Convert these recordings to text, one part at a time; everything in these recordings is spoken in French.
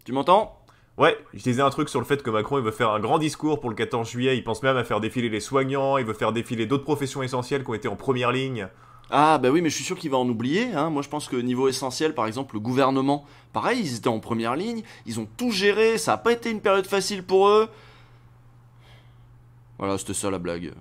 Tu m'entends? Ouais, je disais un truc sur le fait que Macron il veut faire un grand discours pour le 14 juillet, il pense même à faire défiler les soignants, il veut faire défiler d'autres professions essentielles qui ont été en première ligne. Ah bah oui, mais je suis sûr qu'il va en oublier, hein. Moi je pense que niveau essentiel, par exemple, le gouvernement, pareil, ils étaient en première ligne, ils ont tout géré, ça a pas été une période facile pour eux. Voilà, c'était ça la blague.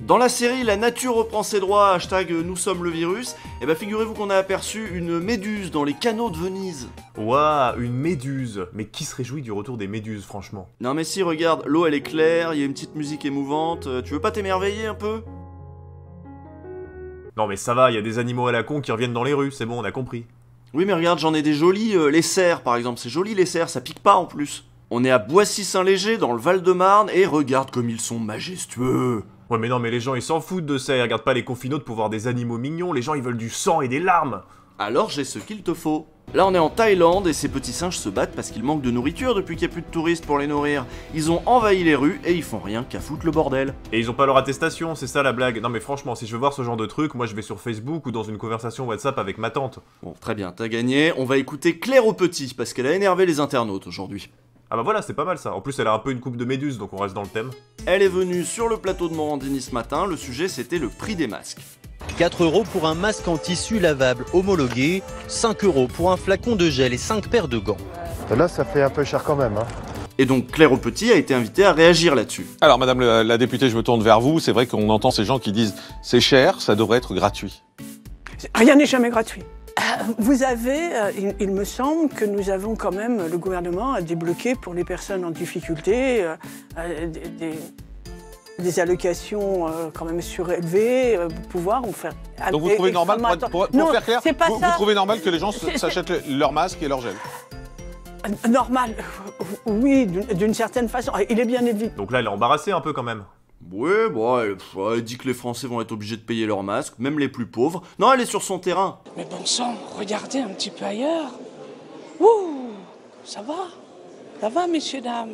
Dans la série La nature reprend ses droits, hashtag nous sommes le virus, et bah figurez-vous qu'on a aperçu une méduse dans les canaux de Venise. Ouah, une méduse. Mais qui se réjouit du retour des méduses, franchement? Non mais si, regarde, l'eau elle est claire, il y a une petite musique émouvante, tu veux pas t'émerveiller un peu? Non mais ça va, il y a des animaux à la con qui reviennent dans les rues, c'est bon, on a compris. Oui mais regarde, j'en ai des jolis, les cerfs par exemple, c'est joli les cerfs, ça pique pas en plus. On est à Boissy-Saint-Léger dans le Val-de-Marne, et regarde comme ils sont majestueux. Ouais mais non mais les gens ils s'en foutent de ça, ils regardent pas les confinos pour voir des animaux mignons, les gens ils veulent du sang et des larmes. Alors j'ai ce qu'il te faut. Là on est en Thaïlande et ces petits singes se battent parce qu'ils manquent de nourriture depuis qu'il n'y a plus de touristes pour les nourrir. Ils ont envahi les rues et ils font rien qu'à foutre le bordel. Et ils ont pas leur attestation, c'est ça la blague. Non mais franchement, si je veux voir ce genre de truc, moi je vais sur Facebook ou dans une conversation WhatsApp avec ma tante. Bon très bien, t'as gagné, on va écouter Claire au Petit parce qu'elle a énervé les internautes aujourd'hui. Ah bah voilà, c'est pas mal ça. En plus elle a un peu une coupe de méduse, donc on reste dans le thème. Elle est venue sur le plateau de Morandini ce matin, le sujet c'était le prix des masques. 4 € pour un masque en tissu lavable homologué, 5 € pour un flacon de gel et 5 paires de gants. Là, ça fait un peu cher quand même. Hein. Et donc Claire au Petit a été invitée à réagir là-dessus. Alors, madame la députée, je me tourne vers vous. C'est vrai qu'on entend ces gens qui disent « c'est cher, ça devrait être gratuit ». Rien n'est jamais gratuit. Vous avez, il me semble que nous avons quand même, le gouvernement a débloqué pour les personnes en difficulté des allocations quand même surélevées, pouvoir en faire... Donc vous trouvez normal, pour Non, faire clair, c'est pas vous ça. trouvez normal que les gens s'achètent leur masque et leur gel? Normal, oui, d'une certaine façon. Il est bien évident. Donc là elle est embarrassée un peu quand même. Ouais, bon, elle dit que les Français vont être obligés de payer leurs masques, même les plus pauvres. Non, elle est sur son terrain. Mais bon sang, regardez un petit peu ailleurs. Ouh, ça va, messieurs, dames.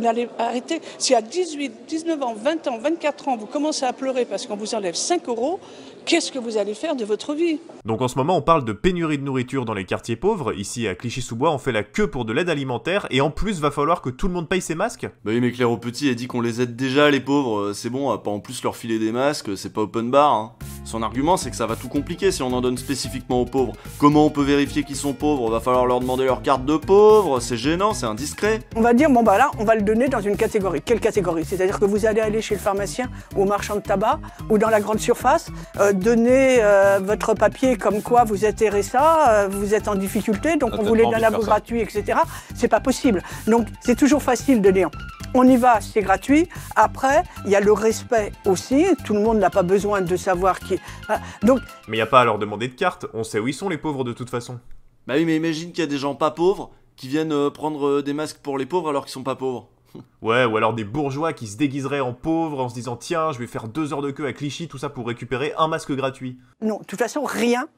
N'allez arrêter. Si à 18, 19 ans, 20 ans, 24 ans, vous commencez à pleurer parce qu'on vous enlève 5 €, qu'est-ce que vous allez faire de votre vie? Donc en ce moment on parle de pénurie de nourriture dans les quartiers pauvres. Ici à Clichy-sous-Bois on fait la queue pour de l'aide alimentaire et en plus va falloir que tout le monde paye ses masques. Bah oui, mais Claire au Petit, elle dit qu'on les aide déjà, les pauvres. C'est bon, on va pas en plus leur filer des masques, c'est pas open bar, hein. Son argument, c'est que ça va tout compliquer si on en donne spécifiquement aux pauvres. Comment on peut vérifier qu'ils sont pauvres? Va falloir leur demander leur carte de pauvre, c'est gênant, c'est indiscret. On va dire, bon bah là, on va le donner dans une catégorie. Quelle catégorie? C'est-à-dire que vous allez aller chez le pharmacien ou au marchand de tabac ou dans la grande surface, donner votre papier comme quoi vous êtes RSA, vous êtes en difficulté, donc on vous les donne à vous gratuit, etc. C'est pas possible. Donc c'est toujours facile de dire, on y va, c'est gratuit. Après, il y a le respect aussi. Tout le monde n'a pas besoin de savoir qui... Donc, Mais y a pas à leur demander de carte, on sait où ils sont les pauvres de toute façon. Bah oui, mais imagine qu'il y a des gens pas pauvres qui viennent prendre des masques pour les pauvres alors qu'ils sont pas pauvres. Ouais, ou alors des bourgeois qui se déguiseraient en pauvres en se disant tiens, je vais faire 2 heures de queue à Clichy, tout ça pour récupérer un masque gratuit. non, de toute façon, rien,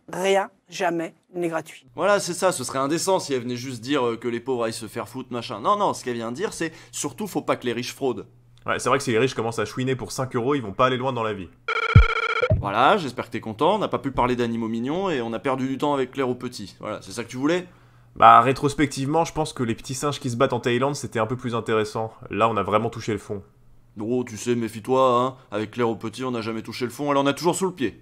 jamais n'est gratuit. Voilà, c'est ça, ce serait indécent si elle venait juste dire que les pauvres aillent se faire foutre, machin. Non, ce qu'elle vient de dire, c'est surtout faut pas que les riches fraudent. Ouais, c'est vrai que si les riches commencent à chouiner pour 5 €, ils vont pas aller loin dans la vie. Voilà, j'espère que t'es content, on n'a pas pu parler d'animaux mignons et on a perdu du temps avec Claire au Petit. Voilà, c'est ça que tu voulais? Bah, rétrospectivement, je pense que les petits singes qui se battent en Thaïlande, c'était un peu plus intéressant. Là, on a vraiment touché le fond. Oh, tu sais, méfie-toi, hein. Avec Claire au Petit, on n'a jamais touché le fond, elle en a toujours sous le pied.